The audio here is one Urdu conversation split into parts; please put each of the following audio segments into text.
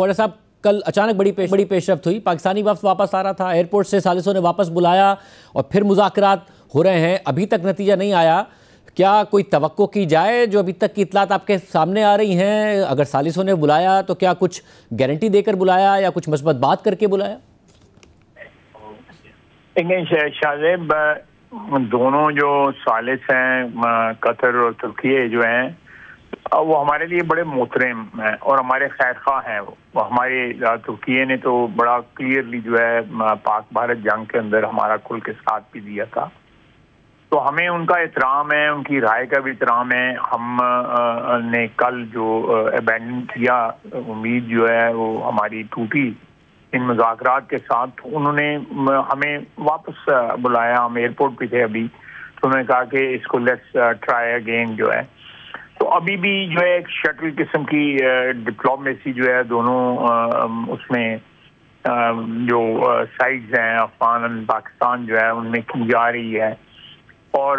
خواجہ صاحب کل اچانک بڑی پیش رفت ہوئی، پاکستانی وفد واپس آ رہا تھا، ایئرپورٹ سے ثالثوں نے واپس بلایا اور پھر مذاکرات ہو رہے ہیں، ابھی تک نتیجہ نہیں آیا۔ کیا کوئی توقع کی جائے؟ جو ابھی تک کی اطلاعات آپ کے سامنے آ رہی ہیں، اگر ثالثوں نے بلایا تو کیا کچھ گارنٹی دے کر بلایا یا کچھ مثبت بات کر کے بلایا؟ شاہزیب، دونوں جو ثالث ہیں قطر اور ترکیہ جو ہیں وہ ہمارے لیے بڑے محترم ہیں اور ہمارے خیر خواہ ہیں۔ وہ ہمارے ترکیہ نے تو بڑا کلیئرلی جو ہے پاک بھارت جنگ کے اندر ہمارا کھل کے ساتھ بھی دیا تھا، تو ہمیں ان کا احترام ہے، ان کی رائے کا بھی احترام ہے۔ ہم نے کل جو ابینڈن کیا، امید جو ہے وہ ہماری ٹوٹی ان مذاکرات کے ساتھ، انہوں نے ہمیں واپس بلایا، ہم ایئرپورٹ پہ تھے ابھی، تو انہوں نے کہا کہ اس کو لیٹس ٹرائی اگین جو ہے۔ تو ابھی بھی جو ہے ایک شٹل قسم کی ڈپلومیسی جو ہے دونوں اس میں جو سائڈز ہیں افغان اور پاکستان جو ہے ان میں کی جا رہی ہے، اور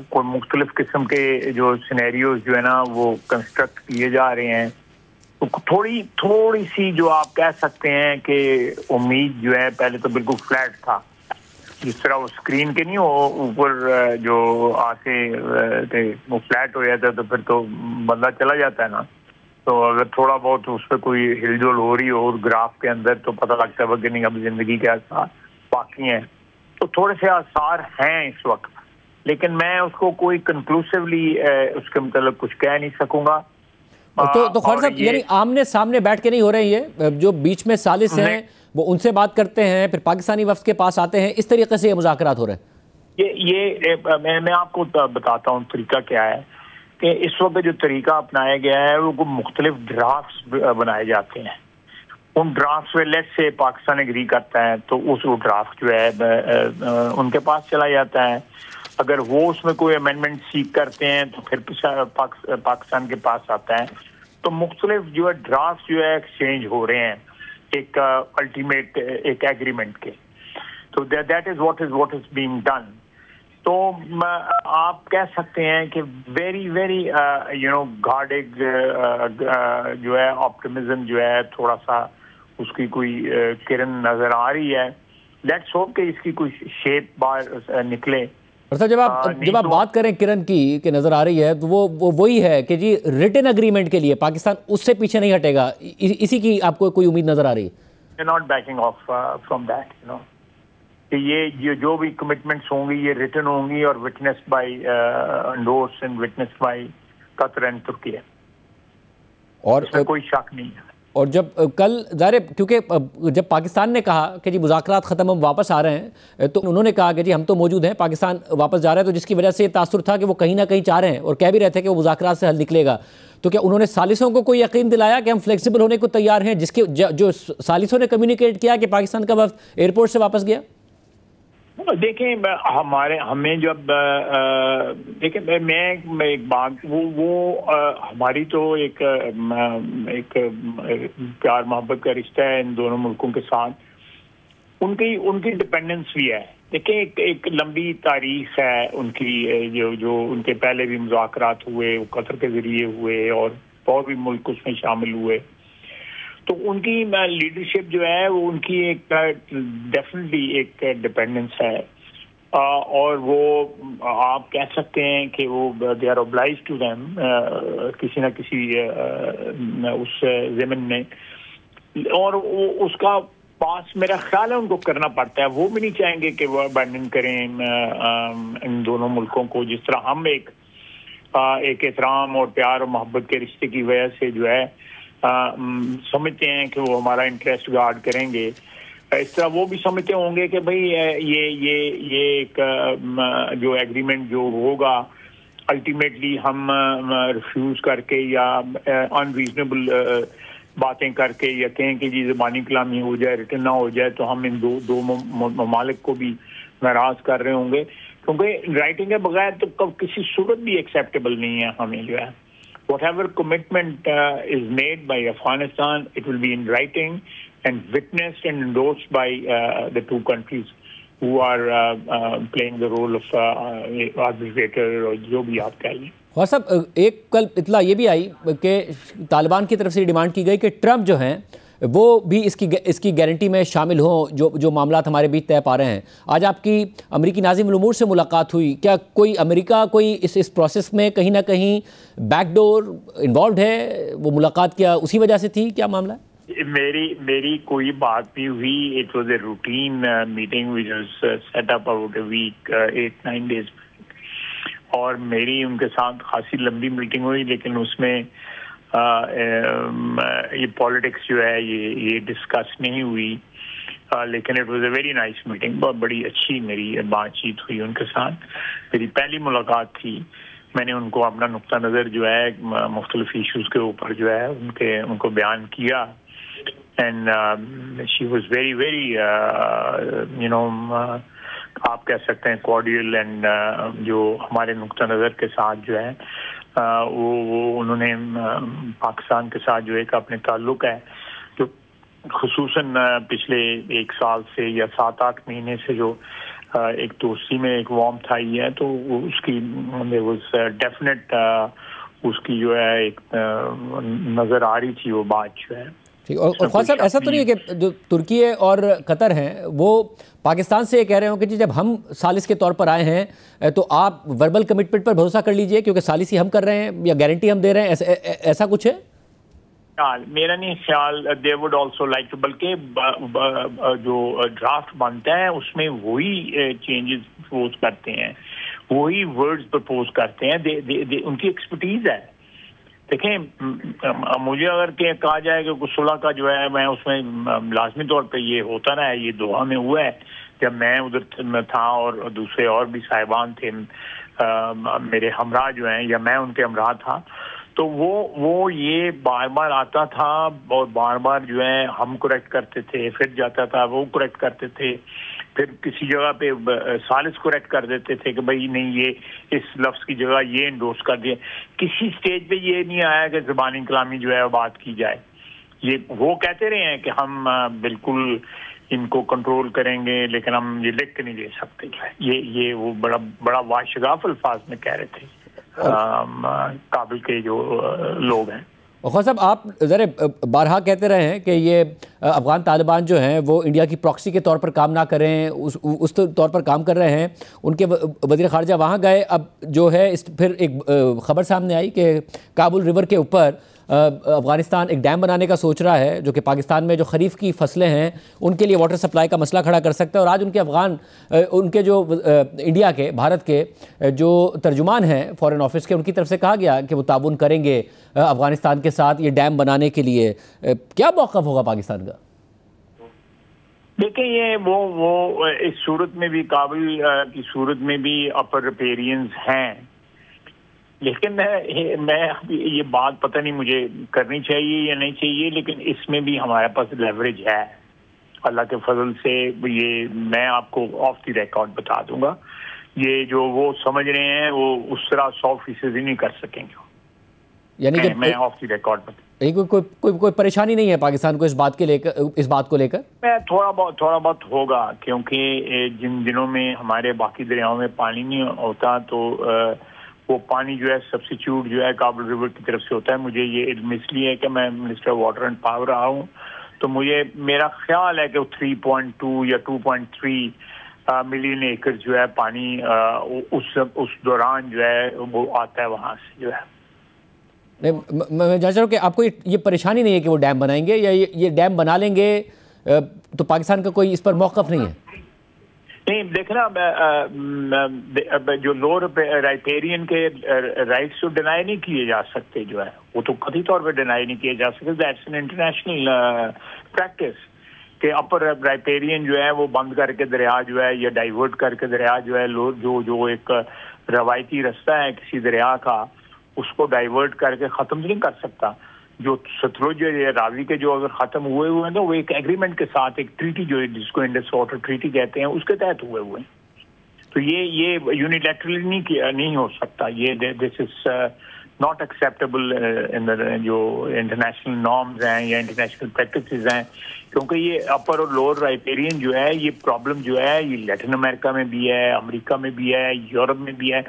کوئی مختلف قسم کے جو سینیریوز جو ہے نا وہ کنسٹرکٹ کیے جا رہے ہیں۔ تو تھوڑی سی جو آپ کہہ سکتے ہیں کہ امید جو ہے پہلے تو بالکل فلیٹ تھا، جس طرح وہ اسکرین کے نہیں ہو اوپر جو آتے تھے وہ فلیٹ ہو جاتا ہے تو پھر تو بندہ چلا جاتا ہے نا، تو اگر تھوڑا بہت اس پہ کوئی ہل جل ہو رہی ہو گراف کے اندر تو پتہ لگتا ہے کہ نہیں اب زندگی کے آثار باقی ہیں، تو تھوڑے سے آثار ہیں اس وقت، لیکن میں اس کو کوئی کنکلوسیولی اس کے متعلق کچھ کہہ نہیں سکوں گا۔ تو خواجہ صاحب یعنی آمنے سامنے بیٹھ کے نہیں ہو رہے ہیں، یہ جو بیچ میں ثالث ہیں وہ ان سے بات کرتے ہیں، پھر پاکستانی وفد کے پاس آتے ہیں، اس طریقے سے یہ مذاکرات ہو رہے ہیں؟ یہ میں آپ کو بتاتا ہوں طریقہ کیا ہے کہ اس وقت جو طریقہ اپنایا گیا ہے وہ مختلف ڈرافٹس بنائے جاتے ہیں۔ ان ڈرافٹس میں لیٹ سے پاکستان اگری کرتا ہے تو اس ڈرافٹ جو ہے ان کے پاس چلا جاتا ہے، اگر وہ اس میں کوئی امینڈمنٹ سیک کرتے ہیں تو پھر پاکستان کے پاس آتا ہے، تو مختلف جو ہے ڈرافٹ جو ہے ایکسچینج ہو رہے ہیں ایک الٹیمیٹ ایک ایگریمنٹ کے، تو that is what is being done. تو آپ کہہ سکتے ہیں کہ ویری گارڈڈ جو ہے آپٹیمزم جو ہے تھوڑا سا اس کی کوئی کرن نظر آ رہی ہے، لیٹس ہوپ کہ اس کی کوئی شیپ باہر نکلے۔ جب آپ بات کریں کرن کی کہ نظر آ رہی ہے تو وہ وہی ہے کہ جی ریٹن اگریمنٹ کے لیے پاکستان اس سے پیچھے نہیں ہٹے گا، اسی کی آپ کو کوئی امید نظر آ رہی ہے؟ Not baking of from that, کہ یہ جو بھی کمٹمنٹس ہوں گی یہ ریٹن ہوں گی اور وٹنس بائی انڈورس and witness by Qatar and ترکیہ، اور اس میں کوئی شک نہیں ہے۔ اور جب کل ظاہر کیونکہ جب پاکستان نے کہا کہ جی مذاکرات ختم ہم واپس آ رہے ہیں تو انہوں نے کہا کہ جی ہم تو موجود ہیں، پاکستان واپس جا رہا ہے، تو جس کی وجہ سے یہ تاثر تھا کہ وہ کہیں نہ کہیں چاہ رہے ہیں اور کہہ بھی رہے تھے کہ وہ مذاکرات سے حل نکلے گا، تو کیا انہوں نے ثالثوں کو کوئی یقین دلایا کہ ہم فلیکسیبل ہونے کو تیار ہیں، جس کے جو ثالثوں نے کمیونیکیٹ کیا کہ پاکستان کا وفد ایئرپورٹ سے واپس گیا؟ دیکھیں ہمیں جب دیکھیں میں ایک بات وہ ہماری تو ایک پیار محبت کا رشتہ ہے ان دونوں ملکوں کے ساتھ، ان کی ڈپینڈنس بھی ہے۔ دیکھیں ایک لمبی تاریخ ہے ان کی، جو ان کے پہلے بھی مذاکرات ہوئے، قطر کے ذریعے ہوئے اور بھی ملک اس میں شامل ہوئے، تو ان کی لیڈرشپ جو ہے وہ ان کی ایک ڈیفینیٹلی ایک ڈپینڈنس ہے، اور وہ آپ کہہ سکتے ہیں کہ وہ دے آر اوبلائزڈ ٹو دیم کسی نہ کسی اس ضمن میں، اور اس کا پاس میرا خیال ہے ان کو کرنا پڑتا ہے، وہ بھی نہیں چاہیں گے کہ وہ ابینڈن کریں ان دونوں ملکوں کو، جس طرح ہم ایک احترام اور پیار اور محبت کے رشتے کی وجہ سے جو ہے سمجھتے ہیں کہ وہ ہمارا انٹرسٹ گارڈ کریں گے، اس طرح وہ بھی سمجھتے ہوں گے کہ بھئی یہ ایک جو ایگریمنٹ جو ہوگا الٹیمیٹلی ہم ریفیوز کر کے یا ان ریزنیبل باتیں کر کے یا کہیں کہ جی زبانی کلامی ہو جائے، ریٹن نہ ہو جائے، تو ہم ان دو ممالک کو بھی ناراض کر رہے ہوں گے، کیونکہ رائٹنگ کے بغیر تو کسی صورت بھی ایکسیپٹیبل نہیں ہے ہمیں جو ہے۔ Whatever commitment is made by Afghanistan, it will be in writing and witnessed and endorsed by the two countries. who are playing the role of arbitrator اور جو بھی آپ کہہ لیں. خواجہ صاحب ایک کل اطلاع یہ بھی آئی کہ طالبان کی طرف سے ڈیمانڈ کی گئی کہ ٹرمپ جو ہیں وہ بھی اس کی گارنٹی میں شامل ہوں جو معاملات ہمارے بیچ طے پا رہے ہیں. آج آپ کی امریکی ناظم الامور سے ملاقات ہوئی, کیا کوئی امریکہ کوئی اس پروسیس میں کہیں نہ کہیں بیک ڈور انوالوڈ ہے؟ وہ ملاقات کیا اسی وجہ سے تھی؟ کیا معاملہ ہے؟ میری کوئی بات نہیں ہوئی. It was a routine meeting which was set up about a week 8-9 days, اور میری ان کے ساتھ خاصی لمبی میٹنگ ہوئی, لیکن اس میں یہ پالیٹکس جو ہے یہ ڈسکس نہیں ہوئی. لیکن it was a very nice meeting, بہت بڑی اچھی میری بات چیت ہوئی ان کے ساتھ. میری پہلی ملاقات تھی. میں نے ان کو اپنا نقطہ نظر جو ہے مختلف ایشوز کے اوپر جو ہے ان کو بیان کیا. And she was very very آپ کہہ سکتے ہیں کوارڈیل, اینڈ جو ہمارے نقطہ نظر کے ساتھ جو ہے وہ انہوں نے پاکستان کے ساتھ جو ایک اپنے تعلق ہے جو خصوصاً پچھلے 1 سال سے یا 7-8 مہینے سے جو ایک دوستی میں ایک وارمتھ آئی ہے, تو اس کی ڈیفینیٹ اس کی جو ہے ایک نظر آ رہی تھی وہ بات جو ہے. اور خواجہ صاحب ایسا تو نہیں ہے کہ جو ترکی اور قطر ہیں وہ پاکستان سے یہ کہہ رہے ہوں کہ جی جب ہم ثالث کے طور پر آئے ہیں تو آپ وربل کمٹمنٹ پر بھروسہ کر لیجئے کیونکہ ثالثی ہم کر رہے ہیں یا گارنٹی ہم دے رہے ہیں, ایسا کچھ ہے؟ میرا نہیں خیال. They would also like to, بلکہ جو ڈرافٹ بنتا ہے اس میں وہی چینجز پرپوز کرتے ہیں, وہی ورڈز پرپوز کرتے ہیں. ان کی ایکسپرٹیز ہے. دیکھیں مجھے اگر کہا جائے کہ صلح کا جو ہے میں اس میں لازمی طور پہ یہ ہوتا رہا ہے, یہ دوحہ میں ہوا ہے جب میں ادھر تھا اور دوسرے اور بھی صاحبان تھے میرے ہمراہ جو ہیں یا میں ان کے ہمراہ تھا, تو وہ یہ بار بار آتا تھا اور بار بار جو ہے ہم کریکٹ کرتے تھے, پھر جاتا تھا وہ کریکٹ کرتے تھے, پھر کسی جگہ پہ ثالث کریکٹ کر دیتے تھے کہ بھائی نہیں یہ اس لفظ کی جگہ یہ انڈورس کر دیا. کسی سٹیج پہ یہ نہیں آیا کہ زبانی کلامی جو ہے بات کی جائے. یہ وہ کہتے رہے ہیں کہ ہم بالکل ان کو کنٹرول کریں گے لیکن ہم یہ لکھ کے نہیں دے سکتے جو ہے. یہ وہ بڑا واشگاف الفاظ میں کہہ رہے تھے کابل کے جو لوگ ہیں. خواجہ صاحب آپ ذرا بارہا کہتے رہے ہیں کہ یہ افغان طالبان جو ہیں وہ انڈیا کی پراکسی کے طور پر کام نہ کریں, اس طور پر کام کر رہے ہیں. ان کے وزیر خارجہ وہاں گئے. اب جو ہے پھر ایک خبر سامنے آئی کہ کابل ریور کے اوپر افغانستان ایک ڈیم بنانے کا سوچ رہا ہے جو کہ پاکستان میں جو خریف کی فصلیں ہیں ان کے لیے واٹر سپلائی کا مسئلہ کھڑا کر سکتا ہے. اور آج ان کے جو انڈیا کے بھارت کے جو ترجمان ہیں فارن آفس کے, ان کی طرف سے کہا گیا کہ وہ تعاون کریں گے افغانستان کے ساتھ یہ ڈیم بنانے کے لیے. کیا موقف ہوگا پاکستان کا؟ دیکھیں یہ وہ اس صورت میں بھی کابل کی صورت میں بھی اپر ریپیرینز ہیں, لیکن میں یہ بات پتہ نہیں مجھے کرنی چاہیے یا نہیں چاہیے, لیکن اس میں بھی ہمارے پاس لیوریج ہے اللہ کے فضل سے. یہ میں آپ کو آف دی ریکارڈ بتا دوں گا, یہ جو وہ سمجھ رہے ہیں وہ اس طرح 100% ہی نہیں کر سکیں گے. یعنی کہ میں آف دی ریکارڈ بتا کوئی پریشانی نہیں ہے پاکستان کو اس بات کو لے کر؟ میں تھوڑا بہت ہوگا, کیونکہ جن دنوں میں ہمارے باقی دریاؤں میں پانی نہیں ہوتا تو وہ پانی جو ہے سبسٹیچیوٹ جو ہے کابل ریور کی طرف سے ہوتا ہے. مجھے یہ علم اس لیے ہے کہ میں منسٹر واٹر اینڈ پاور رہا ہوں, تو میرا خیال ہے کہ 3.2 یا 2.3 ملین ایکر جو ہے پانی اس دوران جو ہے وہ آتا ہے وہاں سے جو ہے. میں جانچ رہا ہوں کہ آپ کو یہ پریشانی نہیں ہے کہ وہ ڈیم بنائیں گے یا یہ ڈیم بنا لیں گے تو پاکستان کا کوئی اس پر موقف نہیں ہے؟ نہیں دیکھنا جو لوور رائپیرین کے رائٹس تو ڈینائی نہیں کیے جا سکتے جو ہے, وہ تو قطعی طور پہ ڈینائی نہیں کیے جا سکتے. دیٹس این انٹرنیشنل پریکٹس کہ اپر رائپیرین جو ہے وہ بند کر کے دریا جو ہے یا ڈائیورٹ کر کے دریا جو ہے جو ایک روایتی رستہ ہے کسی دریا کا اس کو ڈائیورٹ کر کے ختم نہیں کر سکتا. جو ستلج یا راوی کے جو اگر ختم ہوئے ہیں تو وہ ایک ایگریمنٹ کے ساتھ ایک ٹریٹی جو ہے جس کو انڈس واٹر ٹریٹی کہتے ہیں اس کے تحت ہوئے ہیں. تو یہ یونیلیٹرلی نہیں ہو سکتا. یہ دس از ناٹ ایکسیپٹیبل جو انٹرنیشنل نارمز ہیں یا انٹرنیشنل پریکٹسز ہیں، کیونکہ یہ اپر اور لوور رائپیرین جو ہے یہ پرابلم جو ہے یہ لیٹن امریکہ میں بھی ہے، امریکہ میں بھی ہے، یورپ میں بھی ہے۔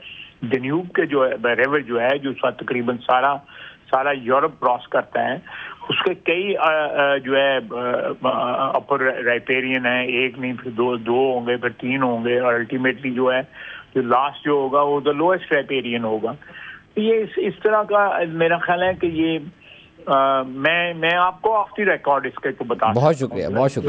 ڈینیوب کے جو ریور جو ہے جو تقریباً سارا یورپ کراس کرتا ہے، اس کے کئی جو ہے اپر رائپیرین ہیں، ایک نہیں پھر دو ہوں گے، پھر تین ہوں گے، اور الٹیمیٹلی جو ہے جو لاسٹ جو ہوگا وہ دا لوئسٹ رائپیرین ہوگا۔ یہ اس طرح کا میرا خیال ہے کہ یہ میں آپ کو آف دی ریکارڈ اس کے کو بتا بہت شکریہ، بہت شکریہ۔